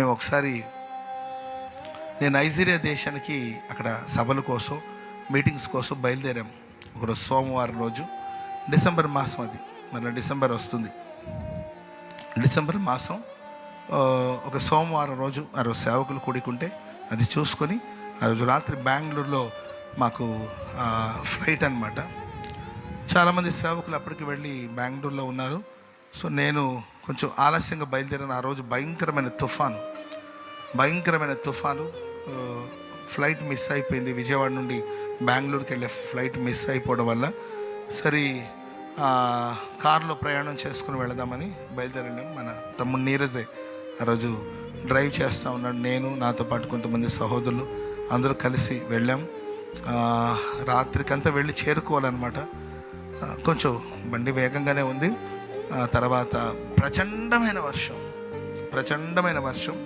మేము ఒకసారి నేను నైజీరియా దేశానికి అక్కడ సభల కోసం మీటింగ్స్ కోసం బయలుదేరాం. ఒకరోజు సోమవారం రోజు, డిసెంబర్ మాసం, అది మన డిసెంబర్ వస్తుంది. డిసెంబర్ మాసం ఒక సోమవారం రోజు ఆ రోజు సేవకులు కూడుకుంటే అది చూసుకొని ఆ రోజు రాత్రి బెంగళూరులో మాకు ఫ్లైట్ అనమాట. చాలామంది సేవకులు అప్పటికి వెళ్ళి బెంగళూరులో ఉన్నారు. సో నేను కొంచెం ఆలస్యంగా బయలుదేరాను. ఆ రోజు భయంకరమైన తుఫాను. ఫ్లైట్ మిస్ అయిపోయింది. విజయవాడ నుండి బెంగళూరుకి వెళ్ళే ఫ్లైట్ మిస్ అయిపోవడం వల్ల సరే కారులో ప్రయాణం చేసుకుని వెళదామని బయలుదేరాను. మన తమ్ముడు నీరజే ఆ రోజు డ్రైవ్ చేస్తూ ఉన్నాడు. నేను, నాతో పాటు కొంతమంది సహోదరులు అందరూ కలిసి వెళ్ళాం. రాత్రికంతా వెళ్ళి చేరుకోవాలన్నమాట. కొంచెం బండి వేగంగానే ఉంది. తర్వాత ప్రచండమైన వర్షం.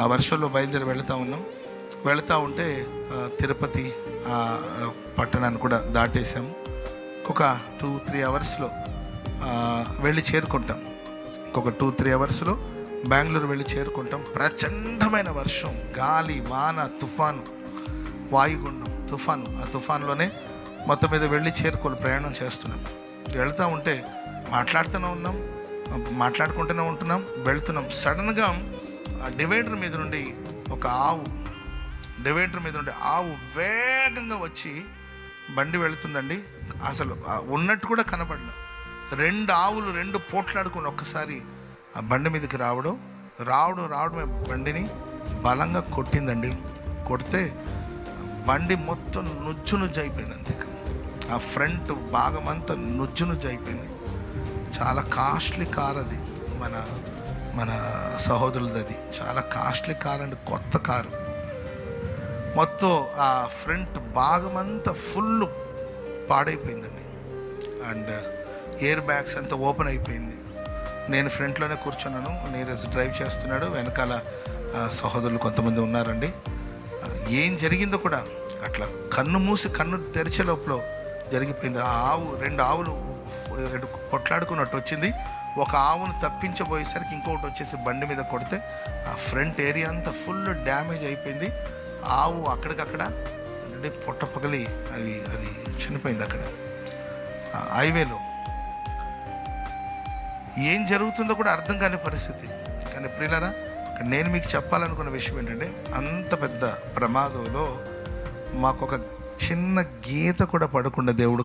ఆ వర్షంలో బయలుదేరి వెళుతూ ఉంటే తిరుపతి పట్టణాన్ని కూడా దాటేసాము. ఒక 2-3 అవర్స్లో వెళ్ళి చేరుకుంటాం. ఇంకొక 2-3 అవర్స్లో బెంగళూరు వెళ్ళి చేరుకుంటాం. ప్రచండమైన వర్షం, గాలి, వాన, తుఫాను, వాయుగుండం, తుఫాను. ఆ తుఫాన్లోనే మొత్తం మీద వెళ్ళి చేరుకోవాలి. ప్రయాణం చేస్తున్నాం. వెళ్తూ ఉంటే మాట్లాడుకుంటూనే ఉంటున్నాం, వెళుతున్నాం. సడన్గా డివైడర్ మీద నుండి ఆవు వేగంగా వచ్చి బండి వెళుతుందండి. అసలు ఉన్నట్టు కూడా కనపడలే. 2 ఆవులు పోట్లాడుకుని ఒక్కసారి ఆ బండి మీదకి రావడమే బండిని బలంగా కొట్టిందండి. కొడితే బండి మొత్తం నుజ్జు అయిపోయింది. అంతే, ఆ ఫ్రంట్ భాగం అంతా నుజ్జు అయిపోయింది. చాలా కాస్ట్లీ కార్ అది, మన సహోదరులది. అది చాలా కాస్ట్లీ కార్ అండి, కొత్త కారు. మొత్తం ఆ ఫ్రంట్ భాగం అంతా ఫుల్ పాడైపోయిందండి. అండ్ ఎయిర్ బ్యాగ్స్ అంతా ఓపెన్ అయిపోయింది. నేను ఫ్రంట్లోనే కూర్చున్నాను, నీరజ్ డ్రైవ్ చేస్తున్నాడు, వెనకాల సహోదరులు కొంతమంది ఉన్నారండి. ఏం జరిగిందో కూడా అట్లా కన్ను మూసి కన్ను తెరిచే లోపల జరిగిపోయింది. ఆ ఆవు 2 ఆవులు కొట్లాడుకున్నట్టు వచ్చింది. ఒక ఆవును తప్పించబోయేసరికి ఇంకొకటి వచ్చేసి బండి మీద కొడితే ఆ ఫ్రంట్ ఏరియా అంతా ఫుల్ డ్యామేజ్ అయిపోయింది. ఆవు అక్కడికక్కడ పొట్ట పగిలి అది చనిపోయింది అక్కడ హైవేలో. ఏం జరుగుతుందో కూడా అర్థం కాని పరిస్థితి. కానీ ప్రియులారా, నేను మీకు చెప్పాలనుకున్న విషయం ఏంటంటే, అంత పెద్ద ప్రమాదంలో మాకు ఒక చిన్న గీత కూడా పడకుండా దేవుడు